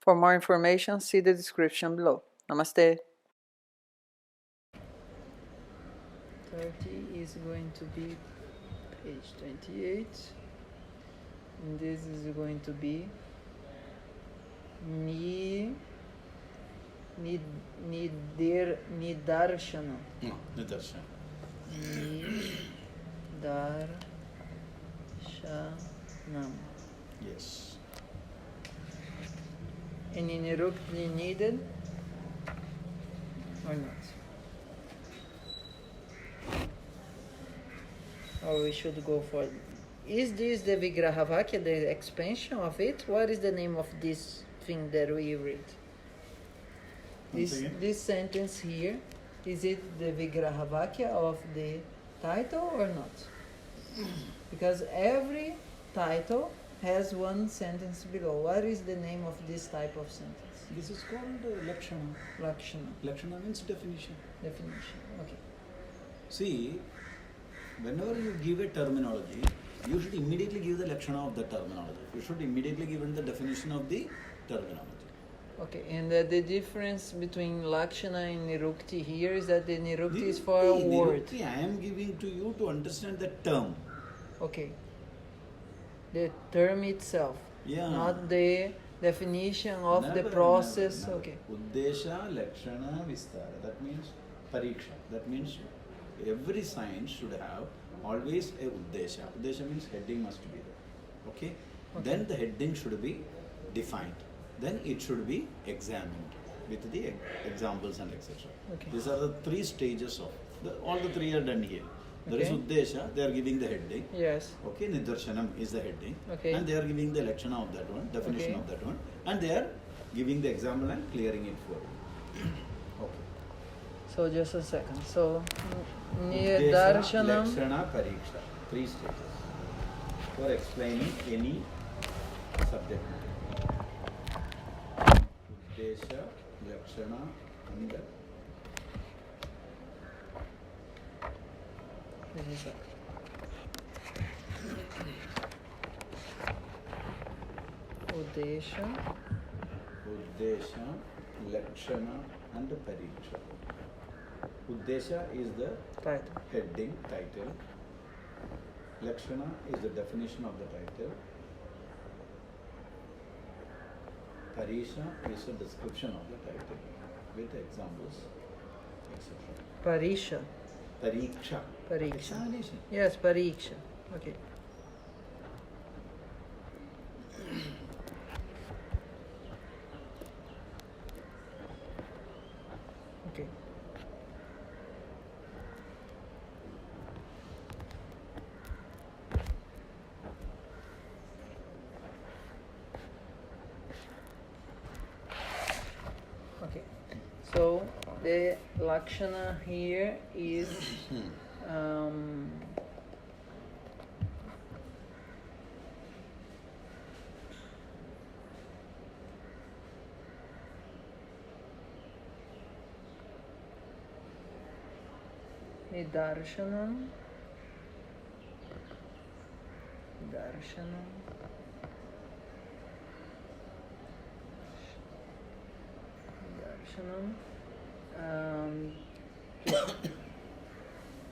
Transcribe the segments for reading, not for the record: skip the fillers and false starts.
For more information, see the description below. Namaste. 30 is going to be page 28. And this is going to be nidarśana. No, nidarśana. Nidarśanam. Yes. Any nirukti needed or not? Or we should go for... Is this the vigrahavakya, the expansion of it? What is the name of this thing that we read? This sentence here, is it the vigrahavakya of the title or not? Because every title has one sentence below. What is the name of this type of sentence? This is called lakshana. Lakshana. Lakshana means definition. Definition. Okay. See, whenever you give a terminology, you should immediately give the lakshana of the terminology. You should immediately give the definition of the terminology. Okay, and the difference between lakshana and nirukti here is that the nirukti is for a word. Nirukti I am giving to you to understand the term. Okay. The term itself. Yeah. Not the definition of the process. Never. Okay. Uddesha, lakshana, vistara. That means pariksha. That means every science should have always a uddesha. Uddesha means heading must be there. Okay? Then the heading should be defined. Then it should be examined with the examples and etc. Okay. These are the three stages of all the three are done here. There is uddesha, they are giving the heading. Yes. Okay, nidarśanam is the heading. Okay. And they are giving the lakshana of that one, definition of that one. And they are giving the example and clearing it for you. Okay. So just a second. So Uddesha, nidarśanam. lakshana, pariksha. Three stages for explaining any subject matter. Uddesha, lakshana, and This is it. Uddesha, lakshana, and pariksha. Uddesha is the title. heading, title. Lakshana is the definition of the title. Parisha is a description of the title with examples, etc. Parisha. Pariksha. Pariksha. Examination. Yes, pariksha. Okay. Okay. Okay. So the lakshana here is nidarśanam,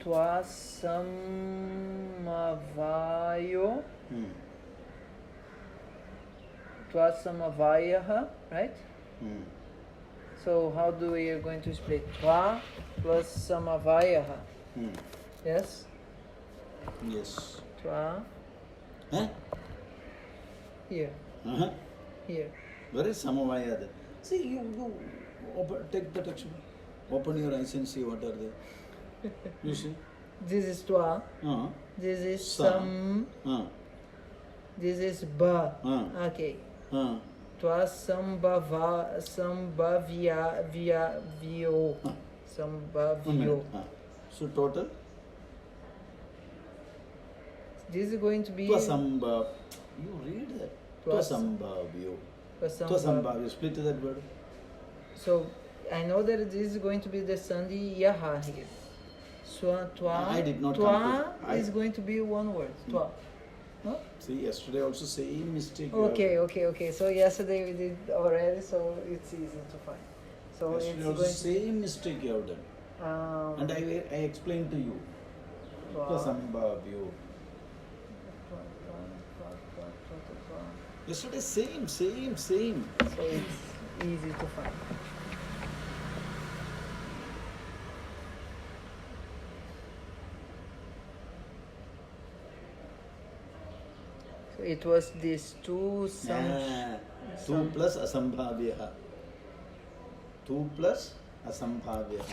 tvasambhāvyo'pyartho, right? So how do we are going to split? Tva plus samavāvyaḥ. Yes? Yes. Tva. Huh? Here. Uh-huh. Here. Where is samavāvyaḥ? See, you take the textbook. Open your eyes and see what are they. You see? This is tva. This is sam. This is ba. Okay. tvasambhāvyo'pyartho. So total? This is going to be... Tvasambhāvyo'pyartho. You read that. Tvasambhāvyo'pyartho. Split that word. So I know that this is going to be the sandhi yaha here. So twa. I did not twa is going to be one word. Twa. No? See, yesterday also same mistake. Okay. So yesterday we did already, so it's easy to find. So Yesterday it's also going same mistake you have done. And I explained to you. tvasambhāvyo'pyartho. Yesterday same. So it's easy to find. So it was these two two plus asambhāvyaḥ. 2 plus asambhāvyaḥ.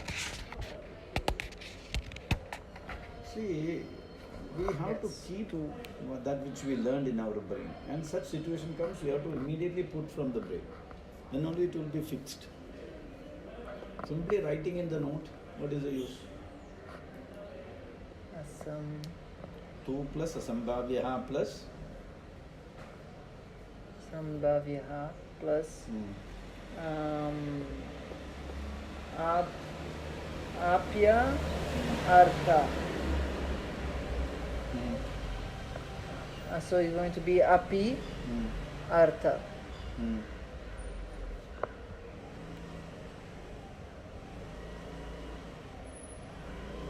See, we have to keep that which we learned in our brain. And such situation comes, we have to immediately put from the brain. Then only it will be fixed. Simply writing in the note, what is the use? 2 plus asambhāvyaḥ plus asambhāvyaḥ plus apya arthaḥ. So it's going to be api arthaḥ.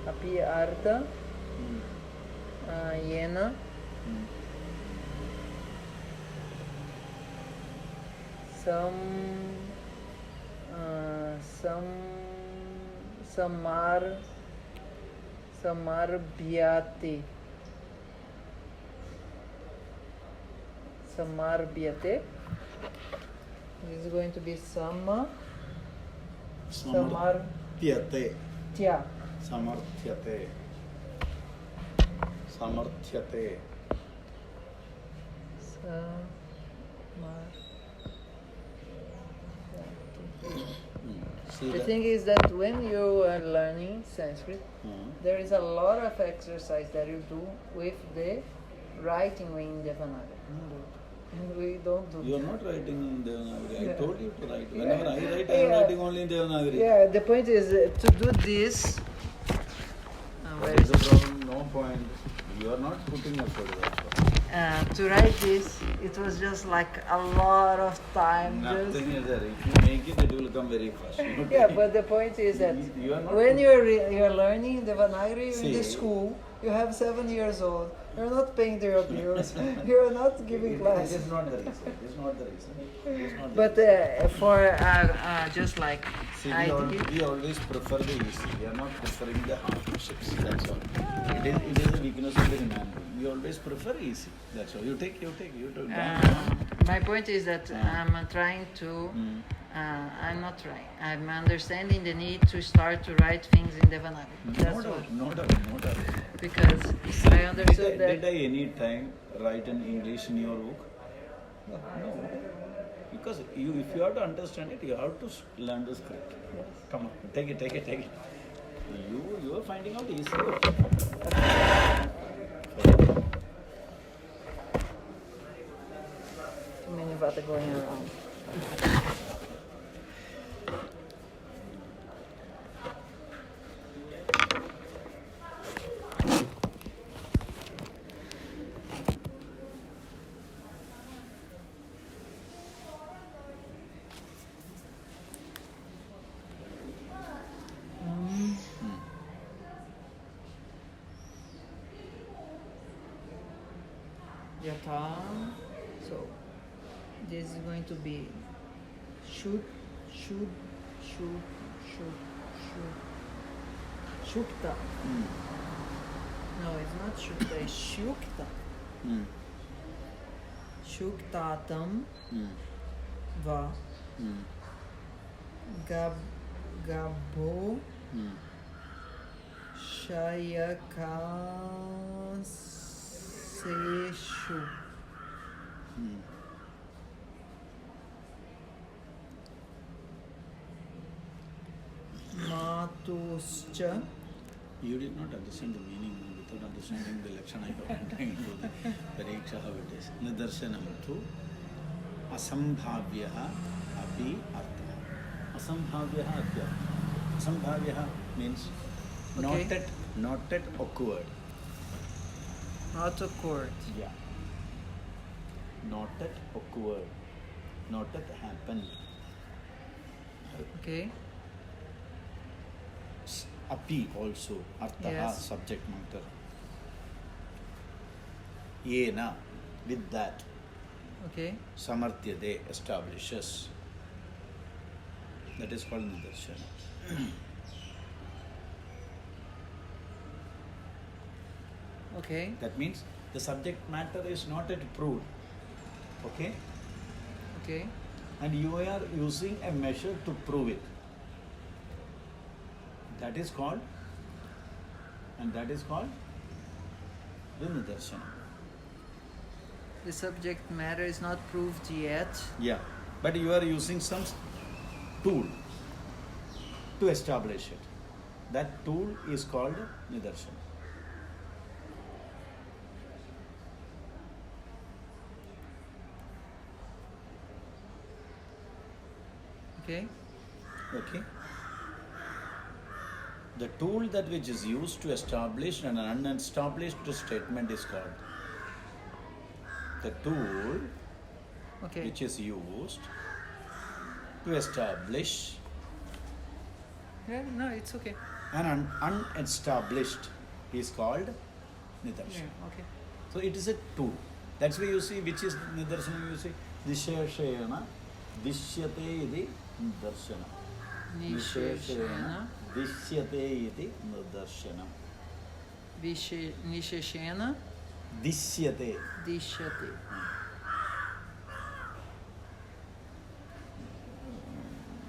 Api arthaḥ yena samarthyate. Samarthyate. This is going to be samarthyate. Tya. Samarthyate. Samarthyate. The thing is that when you are learning Sanskrit, there is a lot of exercise that you do with the writing in Devanagari. And we don't do You are not writing in Devanagari. I told you to write. Whenever I write, I am writing only in Devanagari. Yeah, the point is to do this. What is the problem? No point. You are not putting effort. To write this, it was just like a lot of time. Nothing is there. If you make it, it will come very fast. Yeah, but the point is that when you're learning Devanagari in the school, you have 7 years old. You're not paying your bills. You're not giving classes. This is not the reason. This is not the reason. But for just like see, we always prefer the easy. We are not preferring the hardships. That's all. It is a weakness of the man. We always prefer easy. That's all. You take. My point is that I'm trying to. I'm not trying. I'm understanding the need to start to write things in Devanagari. No doubt. Because I understood that. Did I any time write in English in your book? No. Because if you have to understand it, you have to learn the script. Yes. Come on, take it. You are finding out easy. Too many vata going around. So this is going to be shukta. No, it's not shukta, it's shukta. Shuktatam va gabho shayakaseṣu. Matuscha. You did not understand the meaning. Without understanding the lakshana, you are entering into the pariksha how it is. Nidarśanam tu asambhāvyaḥ api arthaḥ. Asambhāvyaḥ api arthaḥ. Asambhāvyaḥ means not at awkward. Not awkward. Yeah. not yet occurred, not yet happened. Okay. Api also, arthaḥ, Yes. subject matter. Yena, with that. Okay. Samarthyate, establishes. That is called nidarśana. Okay. That means the subject matter is not yet proved. Okay? Okay. And you are using a measure to prove it. That is called the nidarśana. The subject matter is not proved yet. Yeah. But you are using some tool to establish it. That tool is called nidarśana. Okay. Okay. The tool that which is used to establish an unestablished statement is called. The tool Okay. which is used to establish Yeah, no, it's okay. an unestablished is called nidarśana. Yeah, okay. So it is a tool. That's why you see which is nidarśana, you see niśeṣena, dṛṣyate iti nidarśana. Niśeṣena, dṛṣyate iti nidarśanam. niśeṣena, dṛṣyate. dṛṣyate.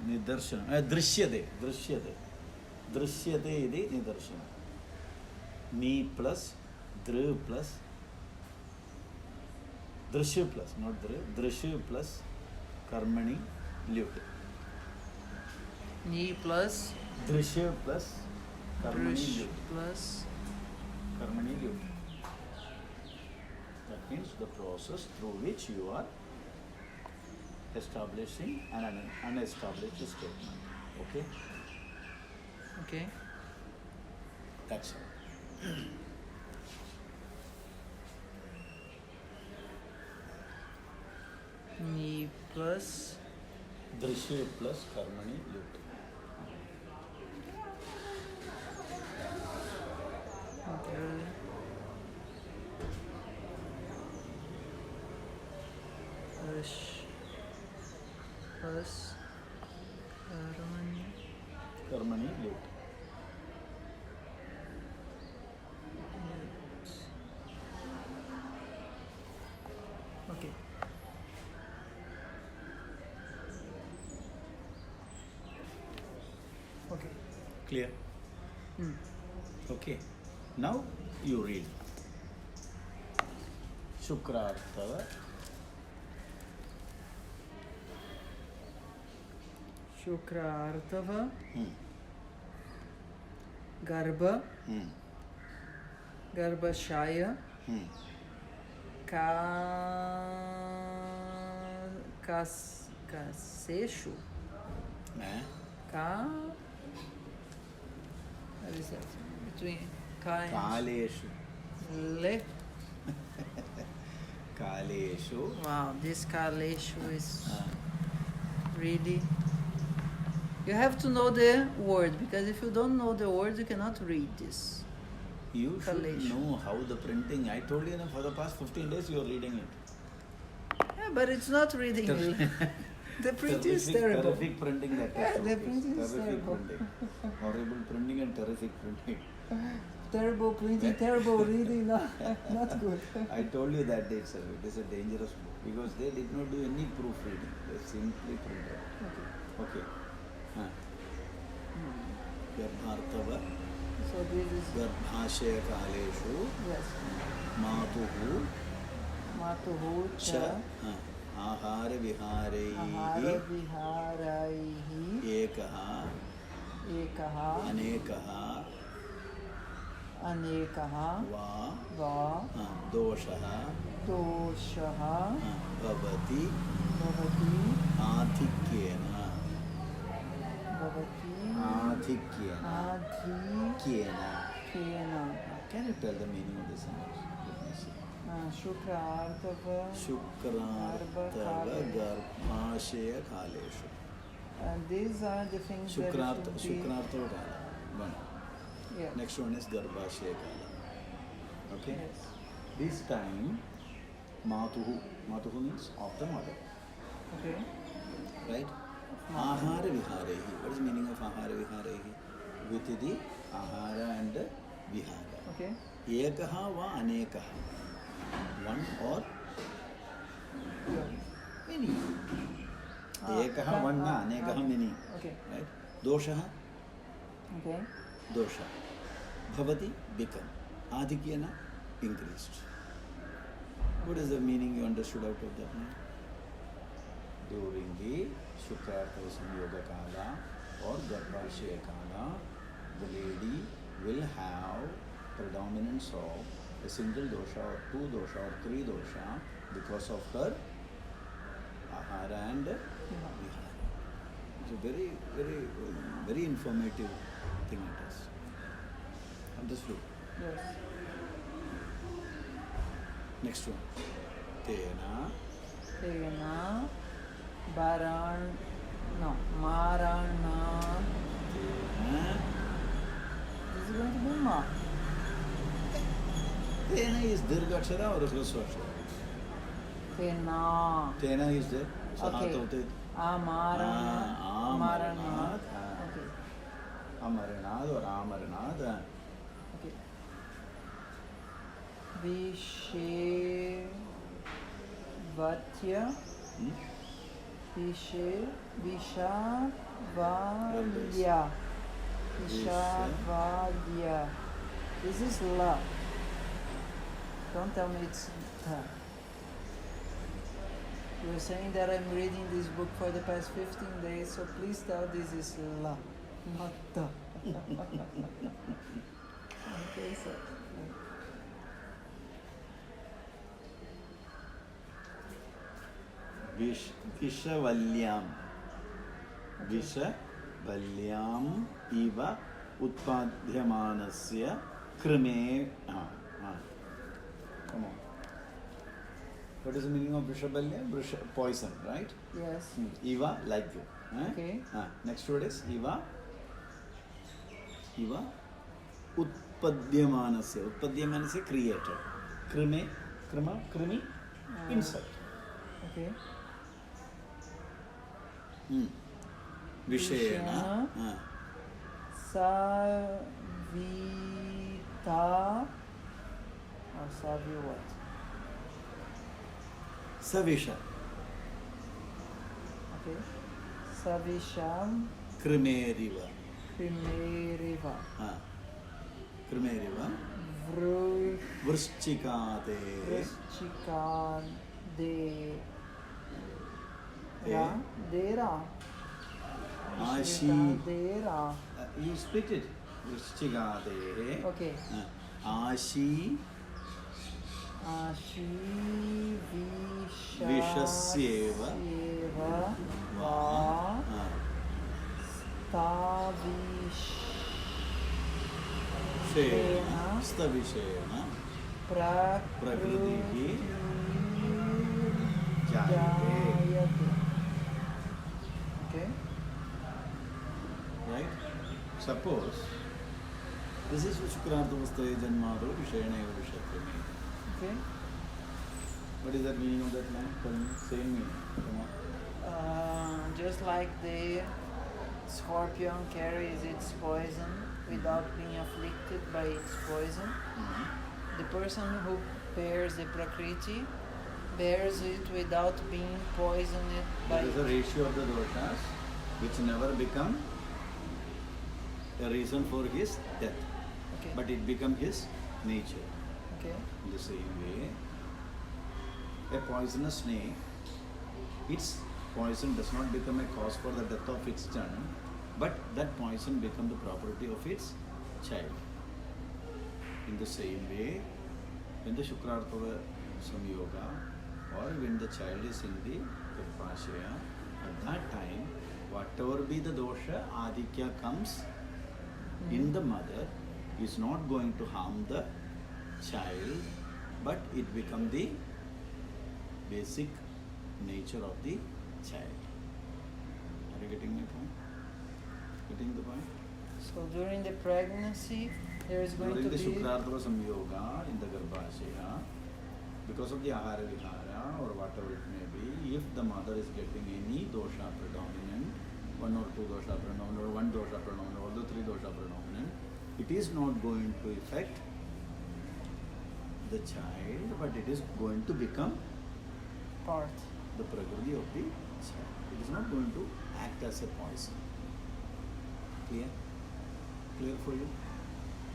nidarśana. dṛṣyate iti nidarśana. Ni plus dr plus dṛṣya plus, not dr, dṛṣya plus karmani lyut. Ni plus dṛṣya plus karmani drush lyut. plus Karmani lyut. That means the process through which you are establishing an unestablished statement. Okay? okay. That's all. Ni plus dṛṣya plus karmani lyut. drush plus karmani Karmani lyut. okay. Okay. Clear? Hmm. Okay. Now you read. Śukrārtava. Śukrārtava Hmm. garbha Hmm. garbhāśaya Hmm. kaseṣu Eh? what is that? Between ka and Kāleṣu. le. Kāleṣu. Wow, this kaseṣu is Ah. really. You have to know the word, because if you don't know the word, you cannot read this. You should Kāleṣu. know how the printing. I told you for the past 15 days you are reading it. Yeah, but it's not reading. The print is terrible. Terrific printing that is. Yeah, the printing is terrific terrible. printing. Horrible printing and terrific printing. Terrible printing, terrible reading, not good. I told you that day itself. It is a dangerous book because they did not do any proofreading. They simply printed. Okay. Garbhārtava. So this is, Garbhāśakāleṣu. yes, Mātuhu. matuhu Cha. cha āhāra āhāra vihāraihi. vihāraihi Ekaha. ekaha Anekaha. anekaha Va. va Doṣaha. doṣaha Bhavati. bhavati Āధిkyena. bhavati Āधिkyena. adhikyena. Kyena. Can you tell the meaning of this sentence? Let me see. śukrārtavagarbhāśakāleṣu. These are the things Śukrārtavagarbhāśakāleṣu. One. Yeah. Next one is garbhāśakāla. Okay? Yes. This time, matuhu. Matuhu means of the mother. Okay. Right? Āhāra vihārehi. What is the meaning of āhāra vihārehi? With the āhāra and vihāra. Okay. Ekaha va anekaha. One or many. Ekaha one na, anekaha many. Okay. Right? Doṣaha. Okay. Dosha. Bhavati, become. Adhikyana, increased. What is the meaning you understood out of that? During the śukrārtavagarbhāśakāleṣu kala or garbhāśaya kala, the lady will have predominance of a single dosha or two dosha or three dosha because of her āhāra and vihāra. It's a very, very, very informative thing it is. Understood? Yes. Next one. Tena. Marana. Tena. This is going to be ma. Tena is dirghakshara or hraswakshara? Tena. Tena is there. Okay. Amarana. Amaranad. Okay. Amaranad or Amaranad. Okay. Vishavatya. Vishavalya. This is la. Don't tell me it's ta. You were saying that I'm reading this book for the past 15 days, so please tell this is la, not ta. Okay, so. Vishavalyam. Vishavalyam iva utpadhyamanasya krime. Come on. What is the meaning of Vrishabalya? Poison, right? Yes. Iva, like you. Okay. Next word is Iva. Iva utpadhyamanasya. Utpadhyamanasya created. Krime, krimi, insect. Okay. Viśena. Savita. Or savi what? Savisha. Okay. Savisham. Krimeriva. Primeriva. Krimeriva. Vrshchikāte. Vrshchikāde. Dera. Ashi. Dera. You split it. Vrshchikāte. Okay. Ashi. Ashi Vishasyeva. Va. Stavishena. Prakriti. Jayate. Okay. Right? Suppose this is śukrārtavagarbhāśakāleṣu janmādo viṣayena eva vishakrimi. Okay. What is that meaning of that line? Tell me. Same meaning. Come on. Just like the scorpion carries its poison without being afflicted by its poison, the person who bears the prakriti bears it without being poisoned by There is a ratio of the doshas which never become a reason for his death, Okay. but it become his nature. Okay. In the same way, a poisonous snake, its poison does not become a cause for the death of its children, but that poison becomes the property of its child. In the same way, when the śukrārtava samyoga or when the child is in the garbhāśaya, at that time, whatever be the dosha, adhikya comes in the mother is not going to harm the child but it becomes the basic nature of the child. Are you getting my point? Getting the point? So during the pregnancy, there is going During to the be śukrārtava samyoga in the garbhāshaya, because of the āhāra vihāra or whatever it may be, if the mother is getting any dosha predominant, one or two dosha predominant, or one dosha predominant, or the three dosha predominant, it is not going to affect the child, but it is going to become part. the prakriti of the child. It is not going to act as a poison. Clear? Clear for you?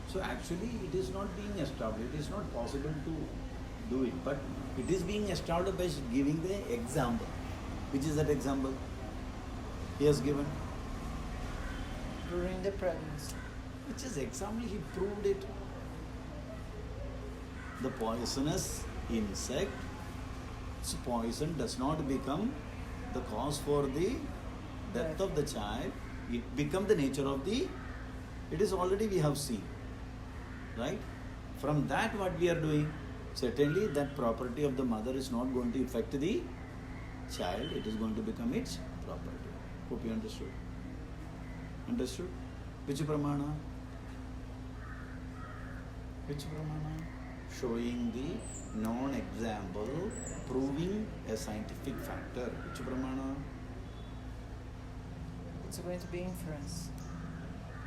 So actually it is not being established. It is not possible to do it, but it is being established by giving the example. Which is that example? He has given. During the pregnancy. Which is example, he proved it. The poisonous insect, its poison does not become the cause for the death of the child. It becomes the nature of the, it is already we have seen. Right? From that what we are doing, certainly that property of the mother is not going to affect the child, it is going to become its property. Hope you understood. Understood? Which pramana? Which pramana? Showing the non-example, proving a scientific factor. Which pramana? It's going to be inference.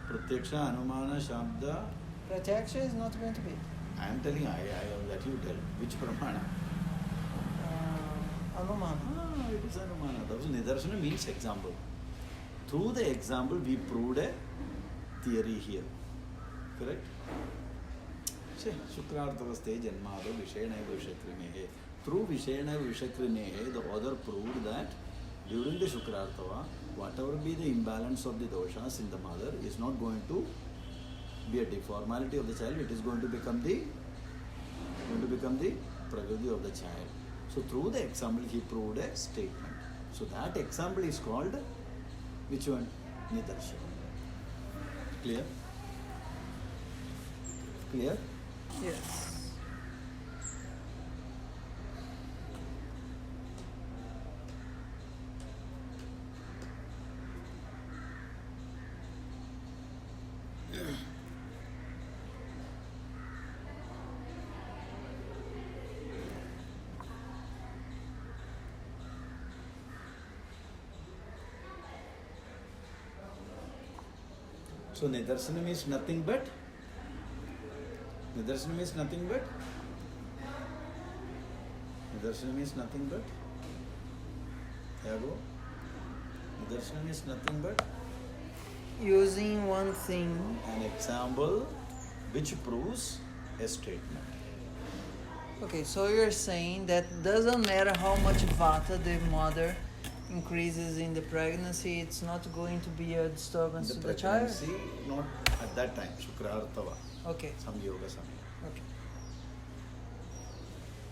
Pratyaksha, Anumana, Shabda. Pratyaksha is not going to be. I am telling, I let you tell. Which pramana? Anumana. Ah, it is Anumana. That was nidarśana means example. Through the example, we proved a theory here. Correct? See, śukrārtavaste janmādo viṣena vishakrinehe. Through viṣena vishakrinehe, the author proved that during the śukrārtava, whatever be the imbalance of the doshas in the mother is not going to be a deformality of the child, it is going to become the prakriti of the child. So through the example he proved a statement. So that example is called which one? Nidarśana. Clear? Clear? Yes. So nidarśanam is nothing but nidarśanam is nothing but nidarśanam is nothing but nidarśanam is nothing but Using one thing. an example which proves a statement. Okay, so you're saying that doesn't matter how much vata the mother increases in the pregnancy, it's not going to be a disturbance to the child? Not at that time, śukrārtava. Okay. Samyoga samyoga. Okay.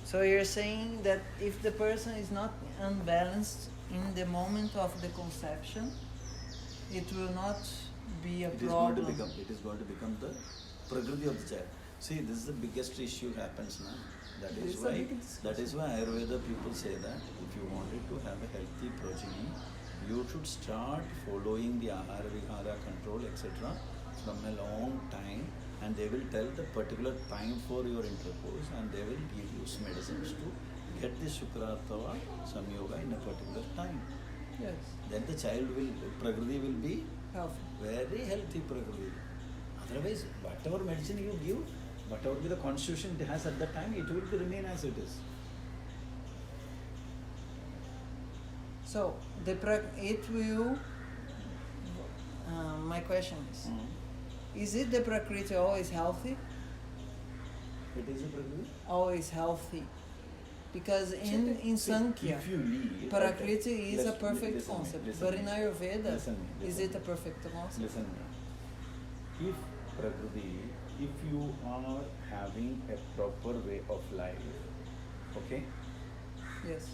So you're saying that if the person is not unbalanced in the moment of the conception, it will not be a problem. It is going to become the prakriti of the child. See, this is the biggest issue happens now. That is why Ayurveda people say that if you wanted to have a healthy progeny, you should start following the āhāra, vihāra control, etc. from a long time, and they will tell the particular time for your intercourse, and they will give you medicines to get the śukrārtava samyoga in a particular time. Yes. Then the child prakriti will be Healthy. very healthy prakriti. Otherwise, whatever medicine you give, whatever be the constitution it has at that time, it will remain as it is. So it will. My question is it the prakriti always healthy? It is a prakriti. Always healthy, because in Sankhya, if you lead, prakriti is a perfect concept, but in Ayurveda, is it a perfect concept? Listen me. If prakriti, if you are having a proper way of life, okay, Yes.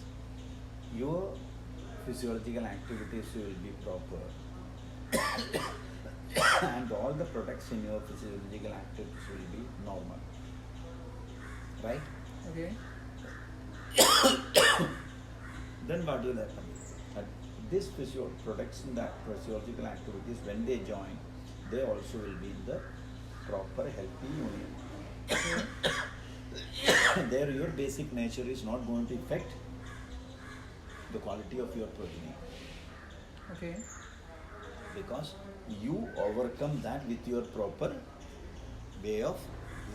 your physiological activities will be proper and all the products in your physiological activities will be normal, right? Okay. Then what will happen? That this products in that physiological activities, when they join, they also will be in the proper healthy union. There your basic nature is not going to affect the quality of your progeny. Okay. Because you overcome that with your proper way of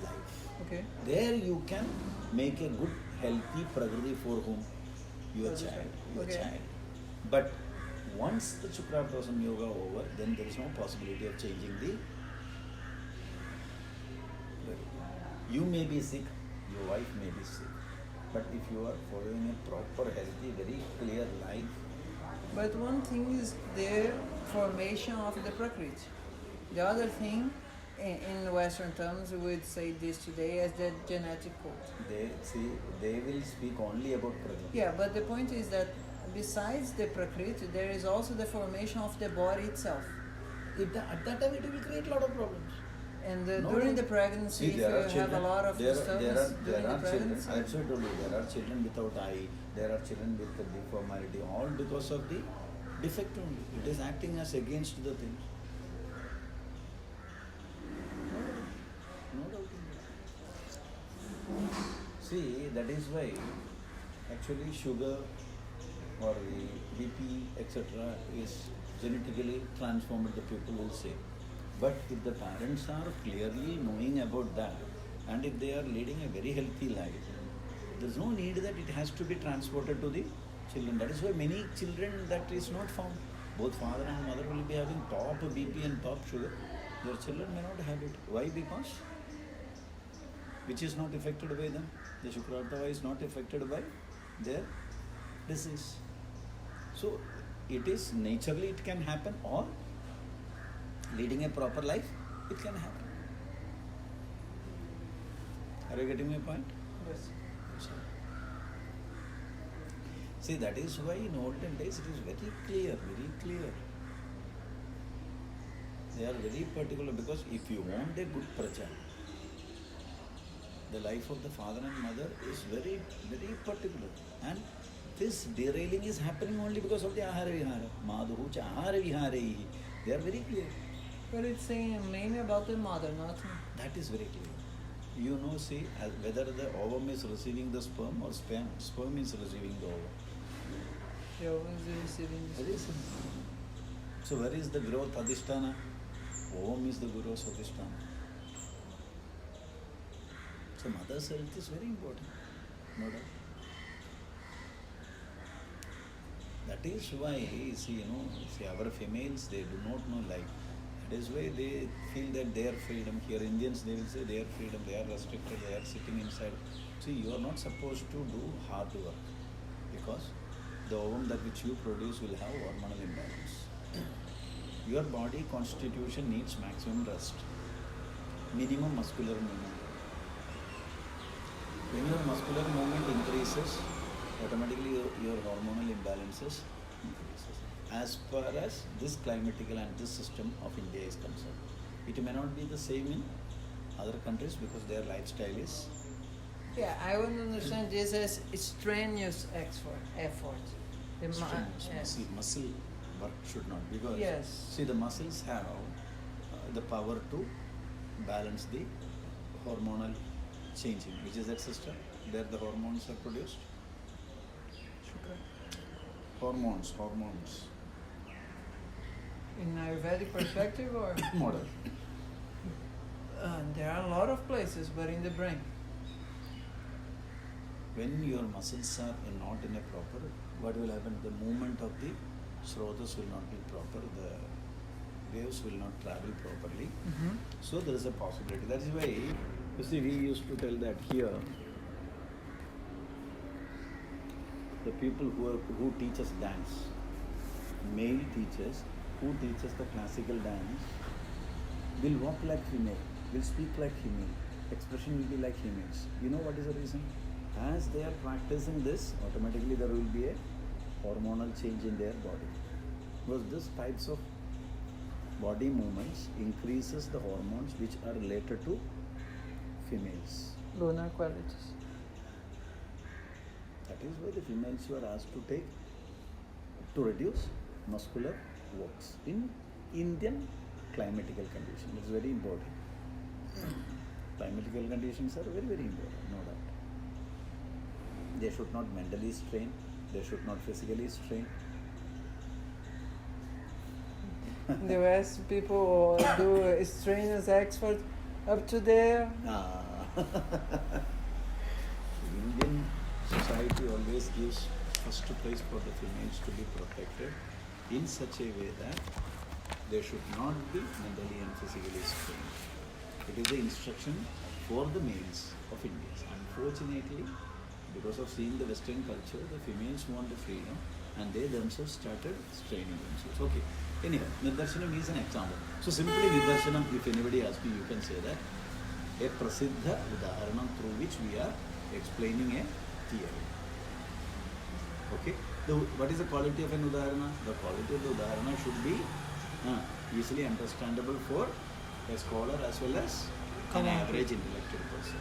life. Okay. There you can make a good healthy prakriti for whom? Your child. Okay. But once the śukrārtavagarbhāśakāleṣu yoga over, then there is no possibility of changing the prakriti. You may be sick, your wife may be sick. But if you are following a proper, healthy, very clear life. But one thing is the formation of the prakriti. The other thing, in Western terms, we would say this today as the genetic code. They will speak only about prakriti. Yeah, but the point is that besides the prakriti, there is also the formation of the body itself. At that time, it will create a lot of problems. And during the pregnancy, if you have a lot of disturbance during the pregnancy. I told you, there are children without eye, there are children with the deformity, all because of the defect only. It is acting as against the things. No doubt in that. See, that is why actually sugar or the BP, etc. is genetically transformed, the people will say. But if the parents are clearly knowing about that, and if they are leading a very healthy life, there is no need that it has to be transported to the children. That is why many children that is not found. Both father and mother will be having top BP and top sugar. Their children may not have it. Why? Because which is not affected by them. The śukrārtavagarbhāśakāleṣu is not affected by their disease. So it is naturally it can happen, or leading a proper life, it can happen. Are you getting my point? Yes. See, that is why in olden days it is very clear, very clear. They are very particular, because if you want a good praja, the life of the father and mother is very, very particular. And this derailing is happening only because of the āhāra vihāra. Madhu cha āhāra vihāraihi. They are very clear. But it's saying mainly about the mother, not... That is very clear. You know, see, whether the ovum is receiving the sperm or sperm is receiving the ovum. The ovum is receiving the sperm. So where is the growth adhisthana? Ovum is the growth adhisthana. So mother's health is very important. No doubt. That is why, see, our females, they do not know life. That is why they feel that their freedom. Here Indians, they will say their freedom, they are restricted, they are sitting inside. See, you are not supposed to do hard work, because the ovum that which you produce will have hormonal imbalance. Your body constitution needs maximum rest, minimum muscular movement. When your muscular movement increases, automatically your hormonal imbalances increases. As far as this climatical and this system of India is concerned, it may not be the same in other countries because their lifestyle is... Yeah, I would understand this as strenuous effort. Muscle work should not, because see, the muscles have the power to balance the hormonal changing. Which is that system? There the hormones are produced. Hormones. In Ayurvedic perspective, or? Modern. There are a lot of places, but in the brain. When your muscles are not in a proper, what will happen? The movement of the srotas will not be proper, the waves will not travel properly. Mm-hmm. So there is a possibility. That is why, you see, we used to tell that here, the people who teach us dance, male teachers who teach us the classical dance, will walk like female, will speak like female, expression will be like females. You know what is the reason? As they are practicing this, automatically there will be a hormonal change in their body. Because these types of body movements increases the hormones which are related to females. Lunar qualities. That is why the females were asked to take, to reduce muscular works in Indian climatical conditions. It's very important. Climatical conditions are very, very important, no doubt. They should not mentally strain, they should not physically strain. The West people do strenuous effort up to there. Indian society always gives first place for the females to be protected in such a way that they should not be mentally and physically strained. It is the instruction for the males of India. Unfortunately, because of seeing the Western culture, the females want the freedom and they themselves started straining themselves. Okay. Anyhow, nidarśanam is an example. So simply nidarśanam, if anybody asks you, you can say that a prasiddha udaharanam through which we are explaining a theory. Okay. What is the quality of an udaharana? The quality of the udaharana should be easily understandable for a scholar as well as an average intellectual person.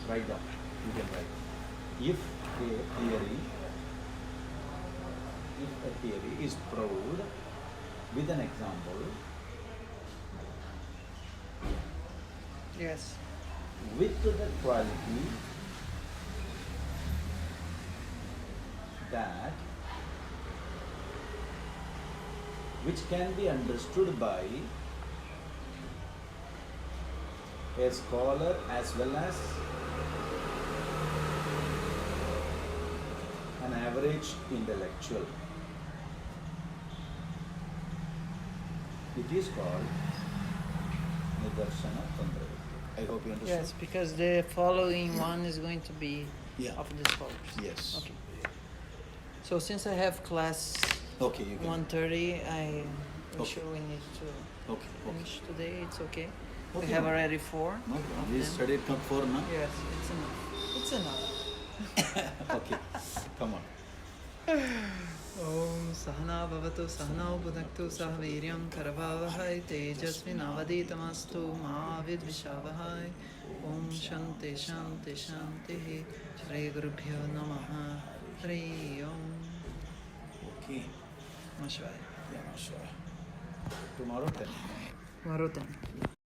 Write down. You can write. If a theory is proved with an example, Yes. with the quality that which can be understood by a scholar as well as an average intellectual. It is called nidarśana Tantrayukti. I hope you understand. Yes, because the following one is going to be of the scholars. Yes. Okay. So since I have class Okay, you can. 1:30, I'm Okay. sure we need to Okay. finish today. It's okay. We Okay. have already 4. No of problem. We them. studied for now. Yes, it's enough. It's enough. Okay. Come on. Om Sahana Bhavatu Sahana Bhunaktu Sah Viryam Karavavahai Tejasvinavaditamastu Ma Vidvishavahai Om Shanti Shanti Shanti Shri Gurubhyo Namaha Hari Om Okay. Namaskar. Yeah, sure. Tomorrow 10. Tomorrow 10.